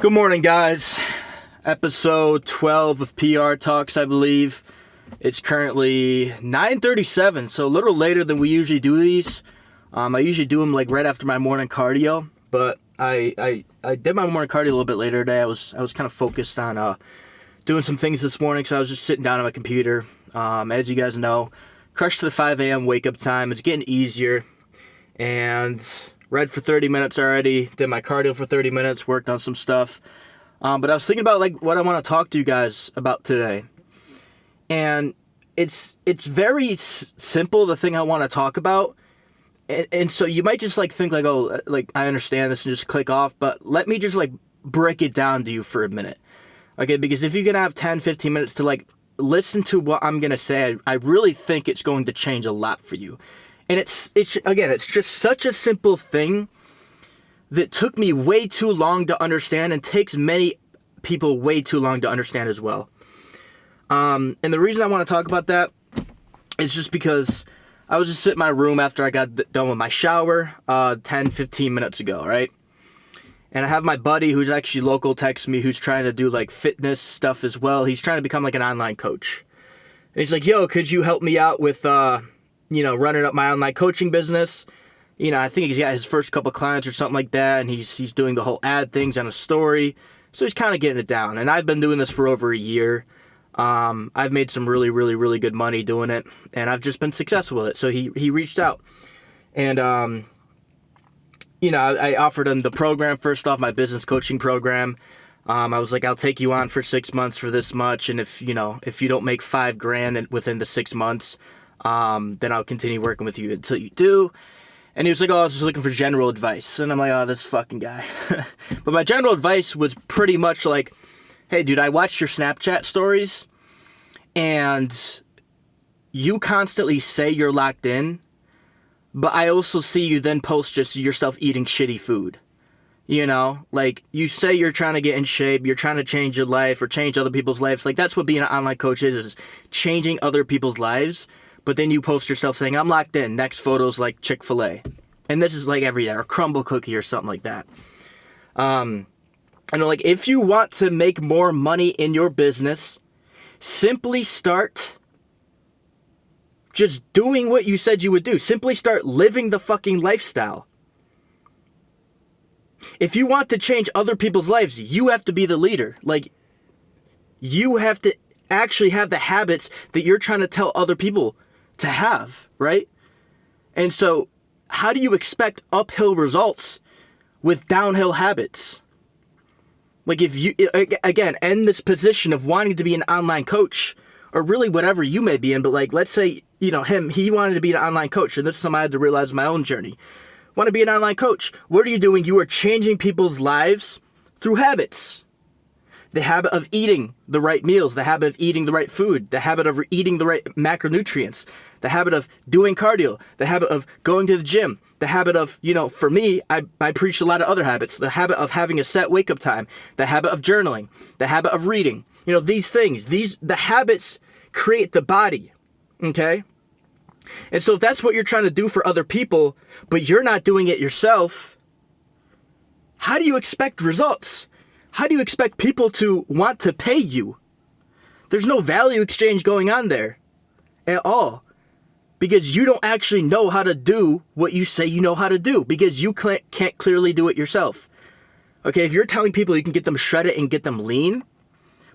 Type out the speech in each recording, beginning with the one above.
Good morning, guys. Episode 12 of PR Talks, I believe. It's currently 9:37, so a little later than we usually do these. I usually do them like right after my morning cardio, but I did my morning cardio a little bit later today. I was kind of focused on doing some things this morning, so I was just sitting down on my computer. As you guys know, crushed to the 5 a.m. wake up time. It's getting easier, and read for 30 minutes already, did my cardio for 30 minutes, worked on some stuff. But I was thinking about like what I want to talk to you guys about today. And it's very simple, the thing I want to talk about. And so you might just like think like, oh, like I understand this and just click off, but let me just like break it down to you for a minute. Okay, because if you're going to have 10, 15 minutes to like listen to what I'm going to say, I really think it's going to change a lot for you. And it's just such a simple thing that took me way too long to understand and takes many people way too long to understand as well. And the reason I want to talk about that is just because I was just sitting in my room after I got done with my shower 10, 15 minutes ago, right? And I have my buddy who's actually local text me who's trying to do like fitness stuff as well. He's trying to become like an online coach. And he's like, yo, could you help me out with running up my online coaching business? I think he's got his first couple clients or something like that, and he's doing the whole ad things on a story. So he's kind of getting it down. And I've been doing this for over a year. I've made some really, really, really good money doing it, and I've just been successful with it. So he reached out. And, I offered him the program, first off, my business coaching program. I was like, I'll take you on for 6 months for this much, and if you don't make $5,000 within the 6 months, then I'll continue working with you until you do. And he was like, oh, I was just looking for general advice. And I'm like, oh, this fucking guy. But my general advice was pretty much like, hey, dude, I watched your Snapchat stories, and you constantly say you're locked in, but I also see you then post just yourself eating shitty food. Like you say you're trying to get in shape, you're trying to change your life or change other people's lives. Like that's what being an online coach is changing other people's lives. But then you post yourself saying, I'm locked in. Next photo's like Chick-fil-A. And this is like every day, or Crumble Cookie or something like that. And like, if you want to make more money in your business, simply start just doing what you said you would do. Simply start living the fucking lifestyle. If you want to change other people's lives, you have to be the leader. Like, you have to actually have the habits that you're trying to tell other people to have, right? And so how do you expect uphill results with downhill habits? Like if you, again, in this position of wanting to be an online coach, or really whatever you may be in, but like, let's say, he wanted to be an online coach, and this is something I had to realize in my own journey. Want to be an online coach. What are you doing? You are changing people's lives through habits. The habit of eating the right meals, the habit of eating the right food, the habit of eating the right macronutrients, the habit of doing cardio, the habit of going to the gym, the habit of, for me, I preach a lot of other habits, the habit of having a set wake up time, the habit of journaling, the habit of reading, these things, the habits create the body, okay? And so if that's what you're trying to do for other people, but you're not doing it yourself, how do you expect results? How do you expect people to want to pay you? There's no value exchange going on there at all, because you don't actually know how to do what you say you know how to do, because you can't clearly do it yourself. Okay, if you're telling people you can get them shredded and get them lean,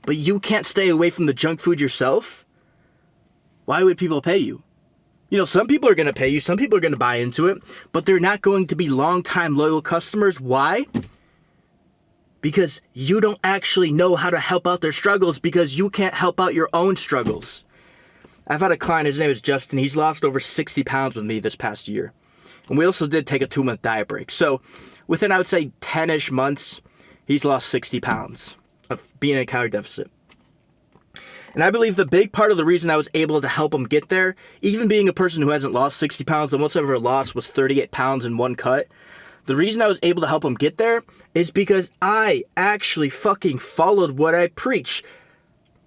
but you can't stay away from the junk food yourself, why would people pay you? Some people are going to pay you, some people are going to buy into it, but they're not going to be long-time loyal customers. Why? Because you don't actually know how to help out their struggles, because you can't help out your own struggles. I've had a client, his name is Justin. He's lost over 60 pounds with me this past year. And we also did take a 2-month diet break. So within, I would say, 10-ish months, he's lost 60 pounds of being in a calorie deficit. And I believe the big part of the reason I was able to help him get there, even being a person who hasn't lost 60 pounds, the most I've ever lost was 38 pounds in one cut. The reason I was able to help him get there is because I actually fucking followed what I preach.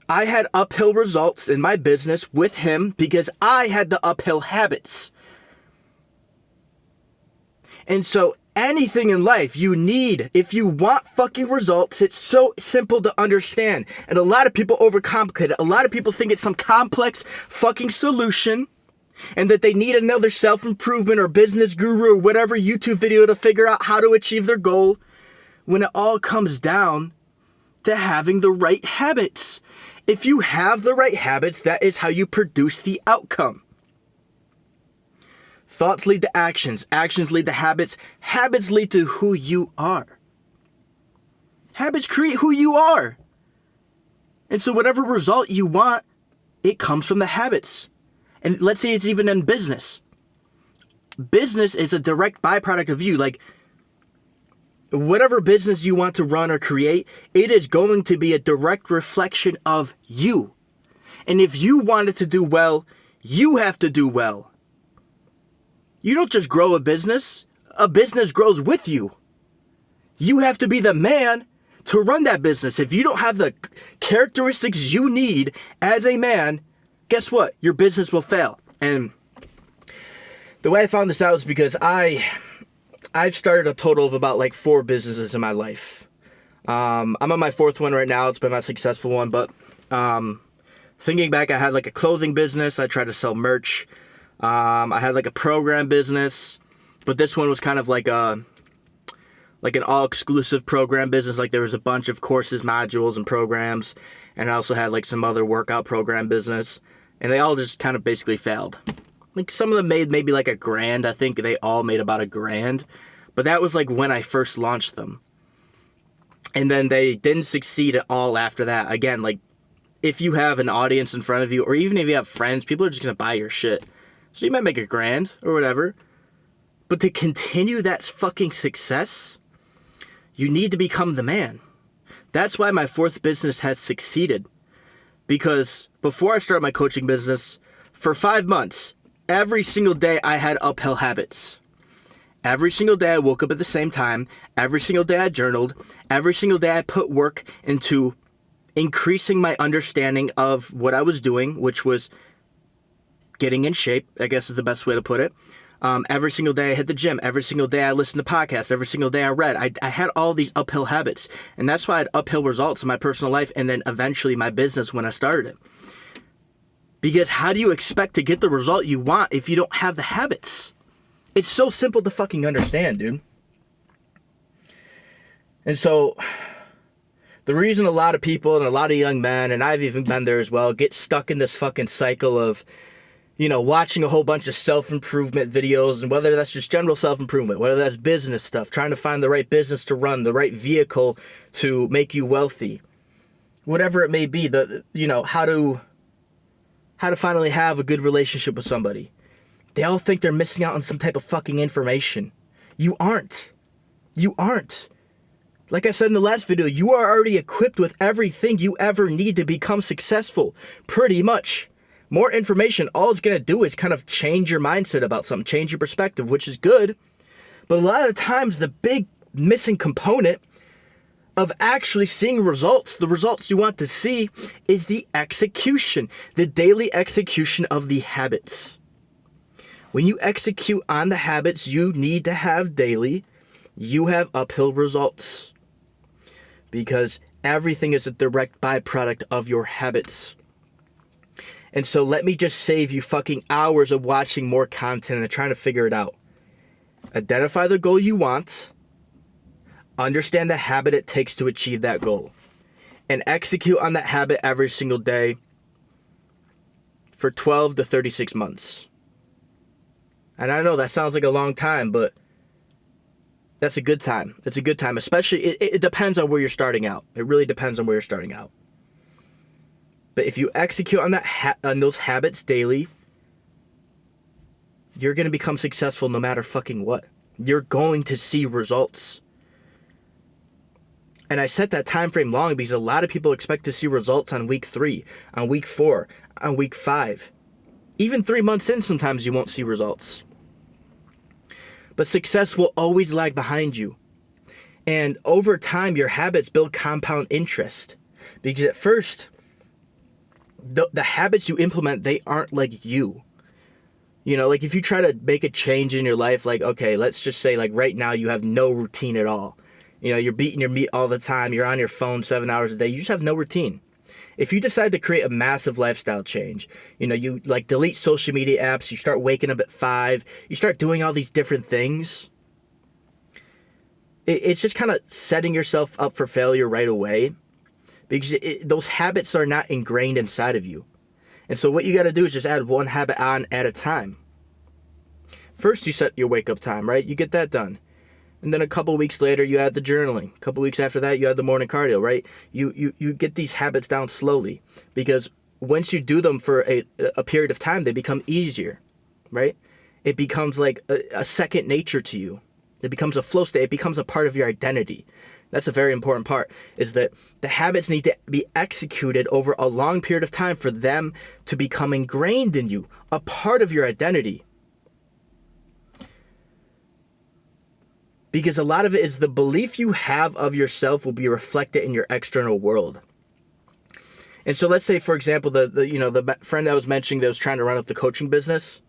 I had uphill results in my business with him because I had the uphill habits. And so anything in life you need, if you want fucking results, it's so simple to understand. And a lot of people overcomplicate it. A lot of people think it's some complex fucking solution and that they need another self-improvement or business guru or whatever YouTube video to figure out how to achieve their goal, when it all comes down to having the right habits. If you have the right habits, that is how you produce the outcome. Thoughts lead to actions. Actions lead to habits. Habits lead to who you are. Habits create who you are. And so whatever result you want, it comes from the habits. And let's say it's even in business. Business is a direct byproduct of you. Like, whatever business you want to run or create, it is going to be a direct reflection of you. And if you want it to do well, you have to do well. You don't just grow a business grows with you. You have to be the man to run that business. If you don't have the characteristics you need as a man, guess what? Your business will fail. And the way I found this out is because I've started a total of about like 4 businesses in my life. I'm on my 4th one right now. It's been my successful one, but thinking back, I had like a clothing business. I tried to sell merch. I had like a program business, but this one was kind of like an all-exclusive program business. Like there was a bunch of courses, modules, and programs, and I also had like some other workout program business, and they all just kind of basically failed. Like some of them made maybe like $1,000. I think they all made about $1,000, but that was like when I first launched them. And then they didn't succeed at all after that. Again, like if you have an audience in front of you, or even if you have friends, people are just going to buy your shit. So you might make $1,000 or whatever, but to continue that fucking success, you need to become the man. That's why my 4th business has succeeded. Because before I started my coaching business, for 5 months, every single day I had uphill habits. Every single day I woke up at the same time. Every single day I journaled. Every single day I put work into increasing my understanding of what I was doing, which was getting in shape, I guess is the best way to put it. Every single day I hit the gym. Every single day I listened to podcasts. Every single day I read. I had all these uphill habits. And that's why I had uphill results in my personal life and then eventually my business when I started it. Because how do you expect to get the result you want if you don't have the habits? It's so simple to fucking understand, dude. And so the reason a lot of people and a lot of young men, and I've even been there as well, get stuck in this fucking cycle of, you know, watching a whole bunch of self-improvement videos, and whether that's just general self-improvement, whether that's business stuff, trying to find the right business to run, the right vehicle to make you wealthy, whatever it may be, how to finally have a good relationship with somebody. They all think they're missing out on some type of fucking information. You aren't. You aren't. Like I said in the last video, you are already equipped with everything you ever need to become successful. Pretty much. More information, all it's going to do is kind of change your mindset about something, change your perspective, which is good. But a lot of times, the big missing component of actually seeing results, the results you want to see, is the execution, the daily execution of the habits. When you execute on the habits you need to have daily, you have uphill results. Because everything is a direct byproduct of your habits. And so let me just save you fucking hours of watching more content and trying to figure it out. Identify the goal you want. Understand the habit it takes to achieve that goal. And execute on that habit every single day for 12 to 36 months. And I know that sounds like a long time, but that's a good time. It's a good time. Especially, it depends on where you're starting out. It really depends on where you're starting out. But if you execute on on those habits daily, you're going to become successful no matter fucking what. You're going to see results. And I set that time frame long because a lot of people expect to see results on week 3, on week 4, on week 5. Even 3 months in, sometimes you won't see results. But success will always lag behind you. And over time, your habits build compound interest. Because at first, the habits you implement, they aren't like you. Like if you try to make a change in your life, like, okay, let's just say like right now you have no routine at all. You're beating your meat all the time. You're on your phone 7 hours a day. You just have no routine. If you decide to create a massive lifestyle change, you like delete social media apps, you start waking up at 5, you start doing all these different things, it's just kind of setting yourself up for failure right away, because those habits are not ingrained inside of you. And so what you got to do is just add one habit on at a time. First, you set your wake up time, right? You get that done. And then a couple weeks later, you add the journaling. A couple weeks after that, you add the morning cardio, right? You get these habits down slowly, because once you do them for a period of time, they become easier, right? It becomes like a second nature to you. It becomes a flow state. It becomes a part of your identity. That's a very important part, is that the habits need to be executed over a long period of time for them to become ingrained in you, a part of your identity. Because a lot of it is the belief you have of yourself will be reflected in your external world. And so let's say, for example, the friend I was mentioning that was trying to run up the coaching business.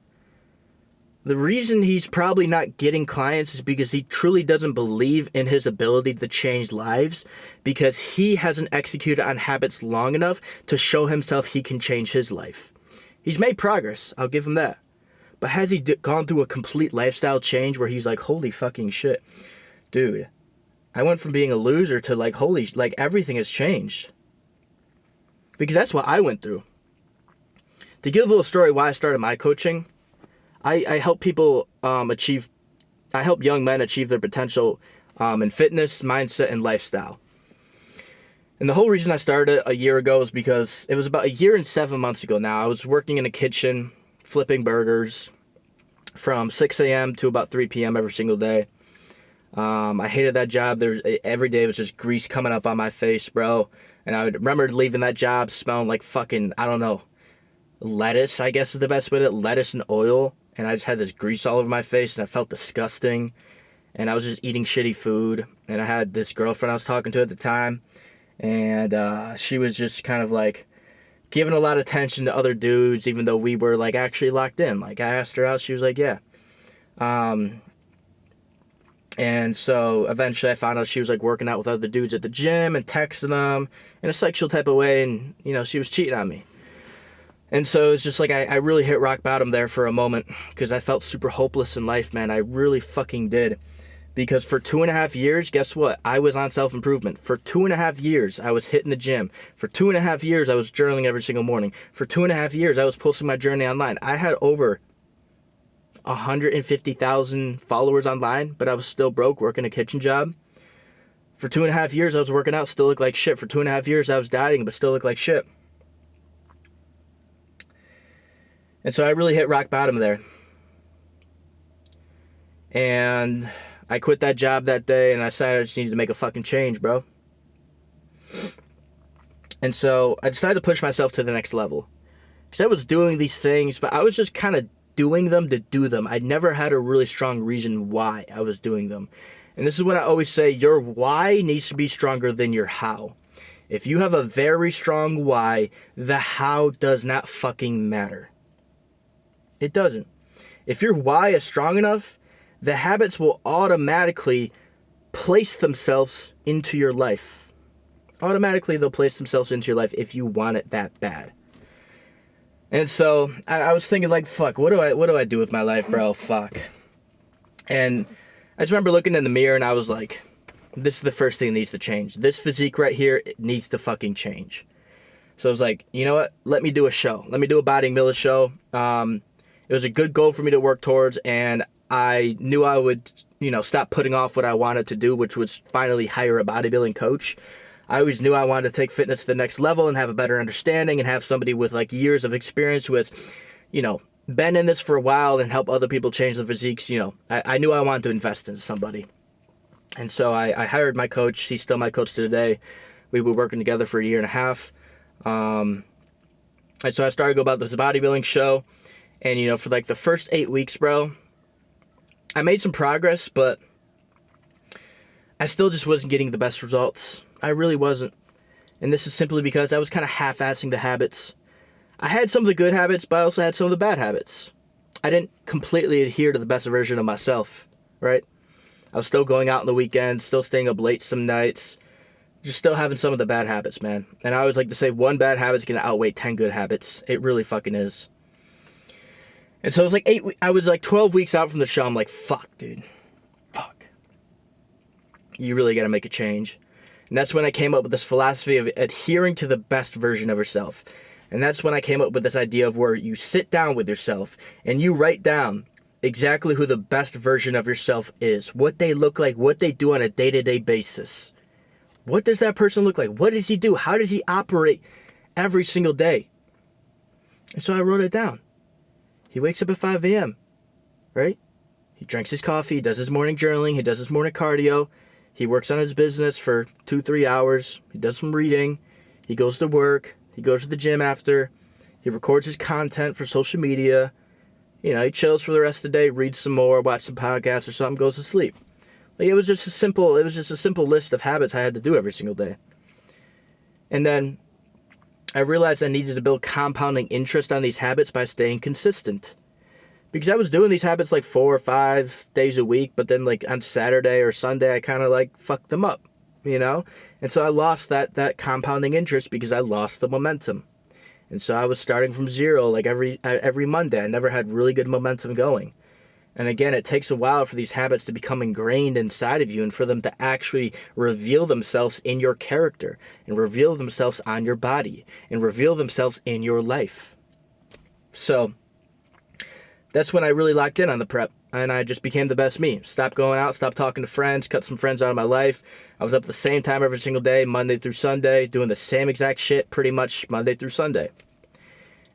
The reason he's probably not getting clients is because he truly doesn't believe in his ability to change lives, because he hasn't executed on habits long enough to show himself he can change his life. He's made progress, I'll give him that. But has he gone through a complete lifestyle change where he's like, holy fucking shit, dude, I went from being a loser to like, holy, like everything has changed. Because that's what I went through. To give a little story why I started my coaching, I help people I help young men achieve their potential in fitness, mindset, and lifestyle. And the whole reason I started a year ago is because it was about a year and 7 months ago now. I was working in a kitchen, flipping burgers from 6 a.m. to about 3 p.m. every single day. I hated that job. Every day was just grease coming up on my face, bro. And I remember leaving that job smelling like fucking, I don't know, lettuce, I guess is the best way to, lettuce and oil. And I just had this grease all over my face, and I felt disgusting. And I was just eating shitty food. And I had this girlfriend I was talking to at the time. And she was just kind of like giving a lot of attention to other dudes, even though we were like actually locked in. Like I asked her out, she was like, yeah. And so eventually I found out she was like working out with other dudes at the gym and texting them in a sexual type of way. And, she was cheating on me. And so it's just like I really hit rock bottom there for a moment, because I felt super hopeless in life, man. I really fucking did. Because for 2.5 years, guess what? I was on self-improvement. For 2.5 years, I was hitting the gym. For 2.5 years, I was journaling every single morning. For 2.5 years, I was posting my journey online. I had over 150,000 followers online, but I was still broke working a kitchen job. For 2.5 years, I was working out, still looked like shit. For 2.5 years, I was dieting, but still looked like shit. And so I really hit rock bottom there. And I quit that job that day, and I decided I just needed to make a fucking change, bro. And so I decided to push myself to the next level. Because I was doing these things, but I was just kind of doing them to do them. I never had a really strong reason why I was doing them. And this is what I always say, your why needs to be stronger than your how. If you have a very strong why, the how does not fucking matter. It doesn't. If your why is strong enough, the habits will automatically place themselves into your life. Automatically, they'll place themselves into your life if you want it that bad. And so I was thinking, like, fuck, what do I do with my life, bro? Fuck. And I just remember looking in the mirror, and I was like, this is the first thing that needs to change. This physique right here, it needs to fucking change. So I was like, you know what? Let me do a show. Let me do a bodybuilding show. It was a good goal for me to work towards, and I knew I would, stop putting off what I wanted to do, which was finally hire a bodybuilding coach. I always knew I wanted to take fitness to the next level and have a better understanding and have somebody with like years of experience who has, been in this for a while and help other people change their physiques. I knew I wanted to invest in somebody. And so I hired my coach. He's still my coach to today. We were working together for 1.5 years. And so I started to go about this bodybuilding show. And, for like the first 8 weeks, bro, I made some progress, but I still just wasn't getting the best results. I really wasn't. And this is simply because I was kind of half-assing the habits. I had some of the good habits, but I also had some of the bad habits. I didn't completely adhere to the best version of myself, right? I was still going out on the weekends, still staying up late some nights, just still having some of the bad habits, man. And I always like to say one bad habit's gonna outweigh 10 good habits. It really fucking is. And so it was like I was like 12 weeks out from the show. I'm like, fuck, dude. Fuck. You really gotta make a change. And that's when I came up with this philosophy of adhering to the best version of yourself. And that's when I came up with this idea of where you sit down with yourself and you write down exactly who the best version of yourself is, what they look like, what they do on a day-to-day basis. What does that person look like? What does he do? How does he operate every single day? And so I wrote it down. He wakes up at 5 a.m., right? He drinks his coffee, he does his morning journaling, he does his morning cardio, he works on his business for 2-3 hours, he does some reading, he goes to work, he goes to the gym after, he records his content for social media, you know, he chills for the rest of the day, reads some more, watch some podcasts or something, goes to sleep. Like, it was just a simple list of habits I had to do every single day. And then I realized I needed to build compounding interest on these habits by staying consistent. Because I was doing these habits like 4 or 5 days a week, but then like on Saturday or Sunday, I kind of like fucked them up, you know? And so I lost that compounding interest because I lost the momentum. And so I was starting from zero like every Monday. I never had really good momentum going. And again, it takes a while for these habits to become ingrained inside of you and for them to actually reveal themselves in your character and reveal themselves on your body and reveal themselves in your life. So that's when I really locked in on the prep and I just became the best me. Stopped going out, stopped talking to friends, cut some friends out of my life. I was up at the same time every single day, Monday through Sunday, doing the same exact shit pretty much Monday through Sunday.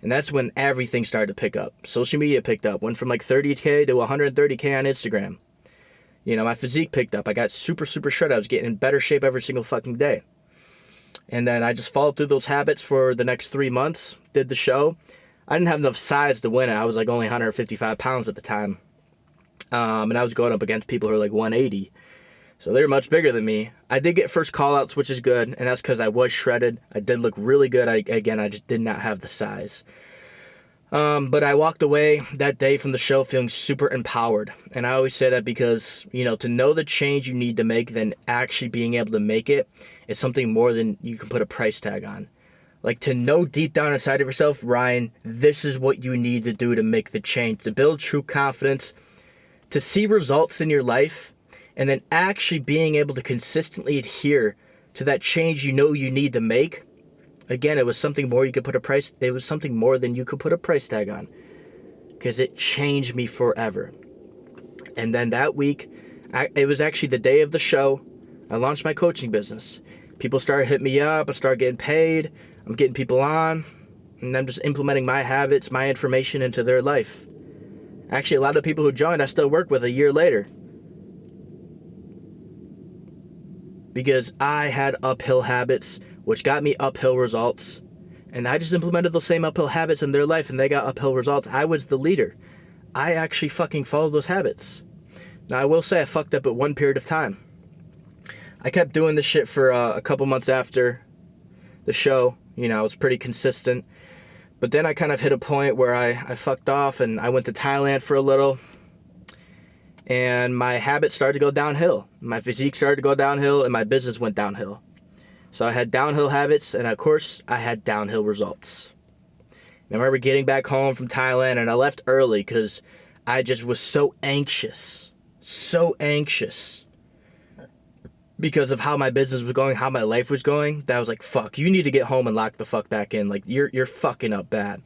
And that's when everything started to pick up. Social media picked up. Went from like 30K to 130K on Instagram. You know, my physique picked up. I got super shredded. I was getting in better shape every single fucking day. And then I just followed through those habits for the next 3 months. Did the show. I didn't have enough size to win it. I was like only 155 pounds at the time. And I was going up against people who were like 180. So they were much bigger than me. I did get first call-outs, which is good, and that's because I was shredded. I did look really good. I just did not have the size. But I walked away that day from the show feeling super empowered. And I always say that because, you know, to know the change you need to make, then actually being able to make it is something more than you can put a price tag on. Like, to know deep down inside of yourself, Ryan, this is what you need to do to make the change, to build true confidence, to see results in your life, and then actually being able to consistently adhere to that change you know you need to make. Again, it was something more it was something more than you could put a price tag on. Because it changed me forever. And then that week, it was actually the day of the show, I launched my coaching business. People started hitting me up, I started getting paid, I'm getting people on, and I'm just implementing my habits, my information into their life. Actually, a lot of the people who joined, I still work with a year later. Because I had uphill habits, which got me uphill results. And I just implemented those same uphill habits in their life, and they got uphill results. I was the leader. I actually fucking followed those habits. Now, I will say I fucked up at one period of time. I kept doing this shit for a couple months after the show. You know, I was pretty consistent. But then I kind of hit a point where I fucked off, and I went to Thailand for a little. And my habits started to go downhill. My physique started to go downhill, and my business went downhill. So I had downhill habits, and of course, I had downhill results. And I remember getting back home from Thailand, and I left early because I just was so anxious. So anxious. Because of how my business was going, how my life was going, that I was like, fuck, you need to get home and lock the fuck back in. Like, you're fucking up bad.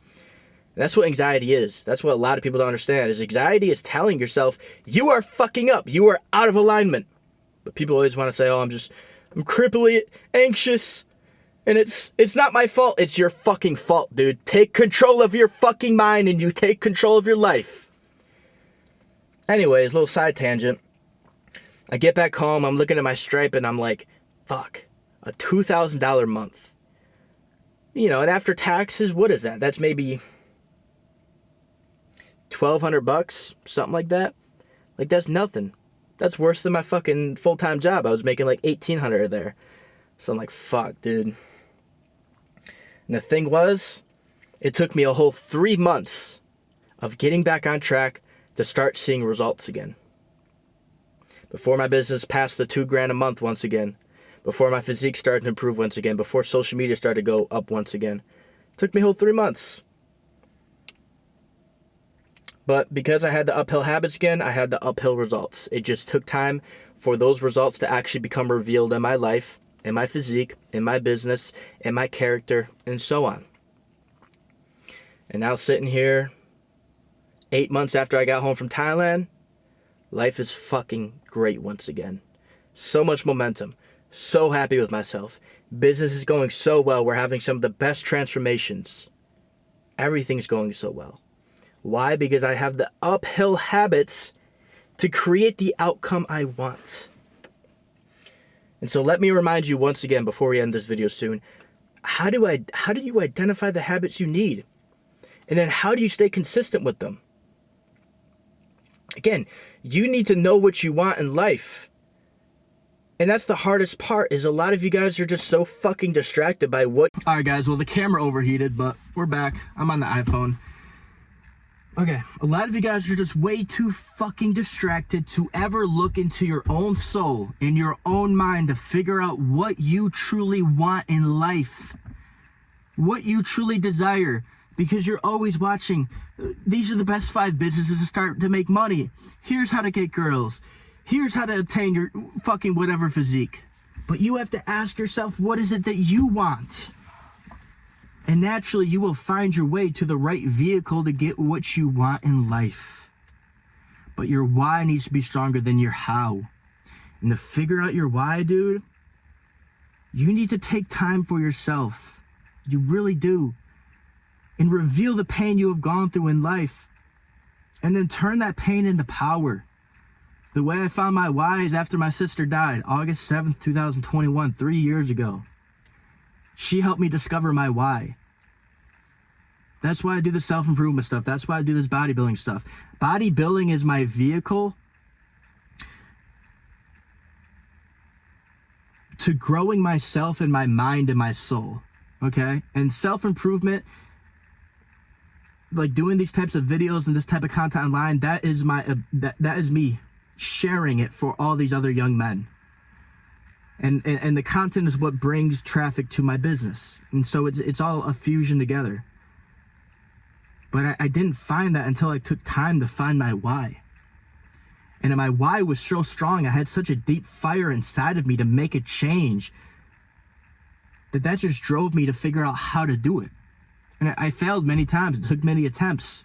And that's what anxiety is. That's what a lot of people don't understand, is anxiety is telling yourself, you are fucking up. You are out of alignment. But people always want to say, oh, I'm cripply anxious. And it's not my fault. It's your fucking fault, dude. Take control of your fucking mind and you take control of your life. Anyways, little side tangent. I get back home, I'm looking at my Stripe, and I'm like, fuck, a $2,000 month. You know, and after taxes, what is that? That's maybe $1,200, something like that. Like, that's nothing. That's worse than my fucking full-time job. I was making like $1,800 there. So I'm like, fuck, dude. And the thing was, it took me a whole 3 months of getting back on track to start seeing results again. Before my business passed the $2,000 a month once again, before my physique started to improve once again, before social media started to go up once again. It took me a whole 3 months. But because I had the uphill habits again, I had the uphill results. It just took time for those results to actually become revealed in my life, in my physique, in my business, in my character, and so on. And now sitting here, 8 months after I got home from Thailand, life is fucking great once again. So much momentum. So happy with myself. Business is going so well. We're having some of the best transformations. Everything's going so well. Why? Because I have the uphill habits to create the outcome I want. And so let me remind you once again before we end this video soon, how do you identify the habits you need? And then how do you stay consistent with them? Again, you need to know what you want in life. And that's the hardest part, is a lot of you guys are just so fucking distracted by what... Alright guys, well the camera overheated, but we're back. I'm on the iPhone. Okay, a lot of you guys are just way too fucking distracted to ever look into your own soul, in your own mind, to figure out what you truly want in life. What you truly desire. Because you're always watching, these are the best 5 businesses to start to make money. Here's how to get girls. Here's how to obtain your fucking whatever physique. But you have to ask yourself, what is it that you want? And naturally, you will find your way to the right vehicle to get what you want in life. But your why needs to be stronger than your how. And to figure out your why, dude, you need to take time for yourself. You really do. And reveal the pain you have gone through in life. And then turn that pain into power. The way I found my why is after my sister died, August 7th, 2021, 3 years ago. She helped me discover my why. That's why I do the self-improvement stuff. That's why I do this bodybuilding stuff. Bodybuilding is my vehicle to growing myself and my mind and my soul. Okay? And self-improvement, like doing these types of videos and this type of content online, that is my that is me sharing it for all these other young men. And the content is what brings traffic to my business. And so it's all a fusion together. But I didn't find that until I took time to find my why. And my why was so strong, I had such a deep fire inside of me to make a change, that just drove me to figure out how to do it. And I failed many times. It took many attempts.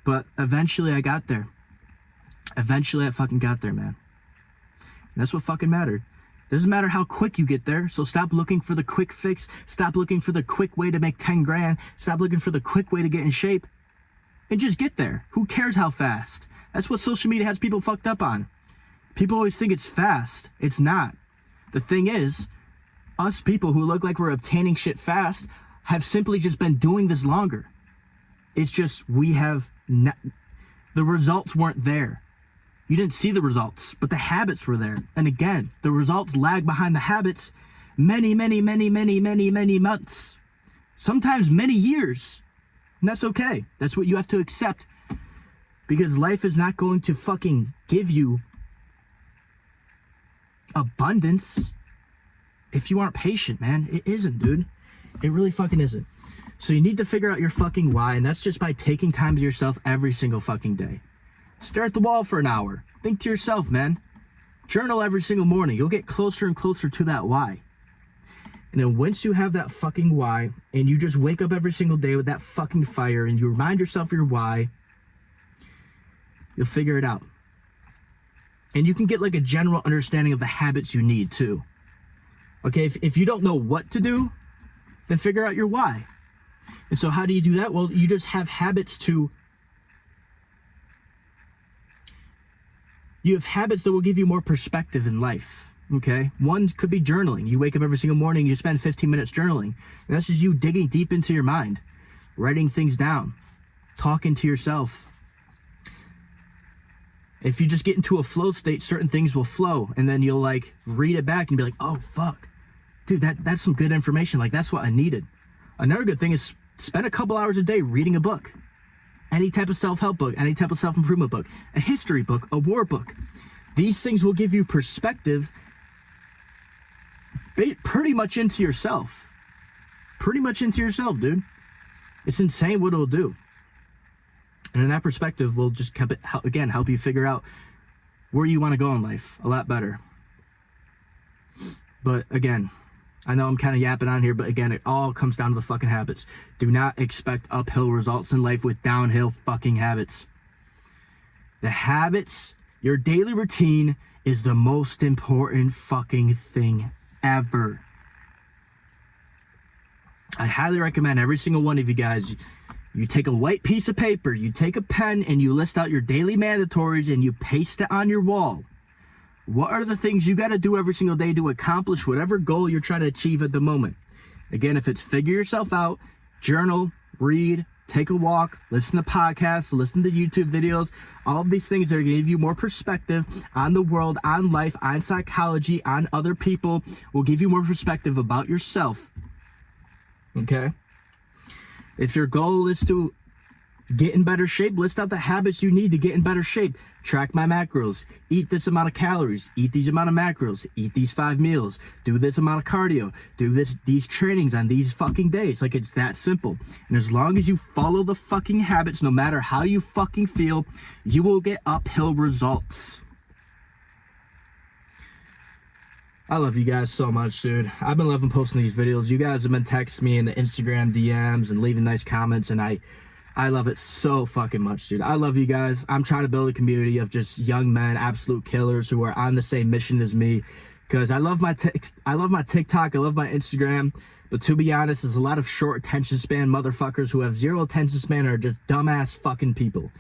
But eventually I got there. Eventually I fucking got there, man. And that's what fucking mattered. Doesn't matter how quick you get there, so stop looking for the quick fix. Stop looking for the quick way to make 10 grand. Stop looking for the quick way to get in shape. And just get there. Who cares how fast? That's what social media has people fucked up on. People always think it's fast. It's not. The thing is, us people who look like we're obtaining shit fast have simply just been doing this longer. It's just we have... the results weren't there. You didn't see the results, but the habits were there. And again, the results lag behind the habits many months. Sometimes many years. And that's okay. That's what you have to accept. Because life is not going to fucking give you abundance if you aren't patient, man. It isn't, dude. It really fucking isn't. So you need to figure out your fucking why, and that's just by taking time to yourself every single fucking day. Stare at the wall for an hour. Think to yourself, man. Journal every single morning. You'll get closer and closer to that why. And then once you have that fucking why, and you just wake up every single day with that fucking fire, and you remind yourself your why, you'll figure it out. And you can get like a general understanding of the habits you need too. Okay, if you don't know what to do, then figure out your why. And so how do you do that? Well, you just have habits to... You have habits that will give you more perspective in life, okay? One could be journaling. You wake up every single morning, you spend 15 minutes journaling. And that's just you digging deep into your mind, writing things down, talking to yourself. If you just get into a flow state, certain things will flow, and then you'll like read it back and be like, oh, fuck. Dude, that's some good information. Like, that's what I needed. Another good thing is spend a couple hours a day reading a book. any type of self-help book, any type of self-improvement book, a history book, a war book. These things will give you perspective pretty much into yourself. Pretty much into yourself, dude. It's insane what it'll do. And in that perspective, will just, again, help you figure out where you want to go in life a lot better. But again, I know I'm kind of yapping on here, but again, it all comes down to the fucking habits. Do not expect uphill results in life with downhill fucking habits. The habits, your daily routine is the most important fucking thing ever. I highly recommend every single one of you guys, you take a white piece of paper, you take a pen, and you list out your daily mandatories and you paste it on your wall. What are the things you got to do every single day to accomplish whatever goal you're trying to achieve at the moment? Again, if it's figure yourself out, journal, read, take a walk, listen to podcasts, listen to YouTube videos, all of these things that are going to give you more perspective on the world, on life, on psychology, on other people, will give you more perspective about yourself. Okay? If your goal is to get in better shape, list out the habits you need to get in better shape. Track my macros. Eat this amount of calories. Eat these amount of macros. Eat these 5 meals. Do this amount of cardio. Do these trainings on these fucking days. Like, it's that simple. And as long as you follow the fucking habits, no matter how you fucking feel, you will get uphill results. I love you guys so much, dude. I've been loving posting these videos. You guys have been texting me in the Instagram DMs and leaving nice comments, and I love it so fucking much, dude. I love you guys. I'm trying to build a community of just young men, absolute killers who are on the same mission as me. Because I love my TikTok, I love my Instagram. But to be honest, there's a lot of short attention span motherfuckers who have zero attention span and are just dumbass fucking people.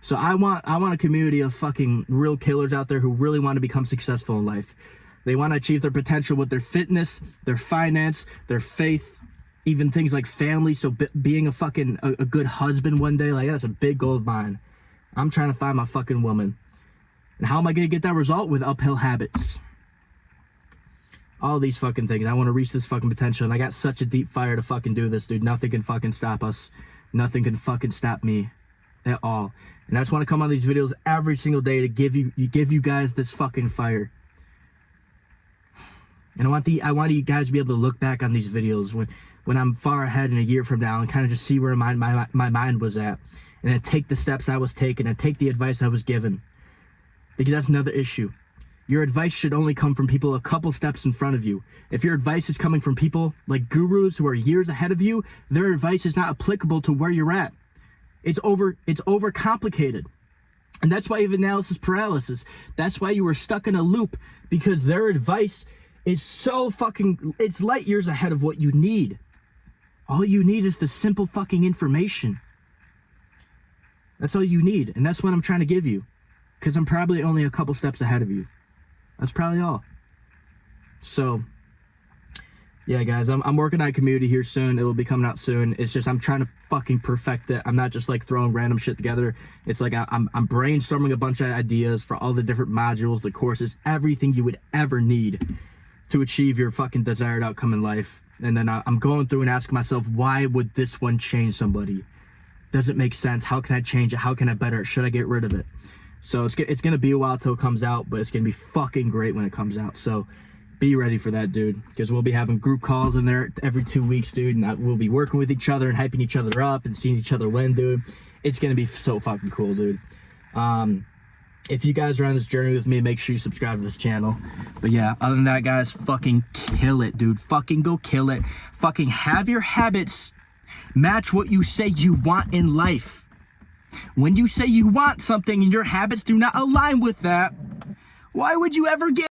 So I want a community of fucking real killers out there who really want to become successful in life. They want to achieve their potential with their fitness, their finance, their faith, even things like family. So being a good husband one day, like, that's a big goal of mine. I'm trying to find my fucking woman. And how am I going to get that result? With uphill habits. All these fucking things. I want to reach this fucking potential, and I got such a deep fire to fucking do this, dude. Nothing can fucking stop us. Nothing can fucking stop me at all. And I just want to come on these videos every single day to give you guys this fucking fire. And I want you guys to be able to look back on these videos when I'm far ahead in a year from now and kind of just see where my mind was at. And then take the steps I was taking and take the advice I was given. Because that's another issue. Your advice should only come from people a couple steps in front of you. If your advice is coming from people like gurus who are years ahead of you, their advice is not applicable to where you're at. It's overcomplicated. And that's why you have analysis paralysis. That's why you were stuck in a loop, because their advice is so fucking, it's light years ahead of what you need. All you need is the simple fucking information. That's all you need. And that's what I'm trying to give you. Because I'm probably only a couple steps ahead of you. That's probably all. So, yeah, guys, I'm working on a community here soon. It will be coming out soon. It's just I'm trying to fucking perfect it. I'm not just like throwing random shit together. It's like I'm brainstorming a bunch of ideas for all the different modules, the courses, everything you would ever need to achieve your fucking desired outcome in life. And then I'm going through and asking myself, why would this one change somebody? Does it make sense? How can I change it? How can I better it? Should I get rid of it? So it's going to be a while till it comes out, but it's going to be fucking great when it comes out. So be ready for that, dude, because we'll be having group calls in there every 2 weeks, dude, and we'll be working with each other and hyping each other up and seeing each other win, dude. It's going to be so fucking cool, dude. If you guys are on this journey with me, make sure you subscribe to this channel. But yeah, other than that, guys, fucking kill it, dude. Fucking go kill it. Fucking have your habits match what you say you want in life. When you say you want something and your habits do not align with that, why would you ever get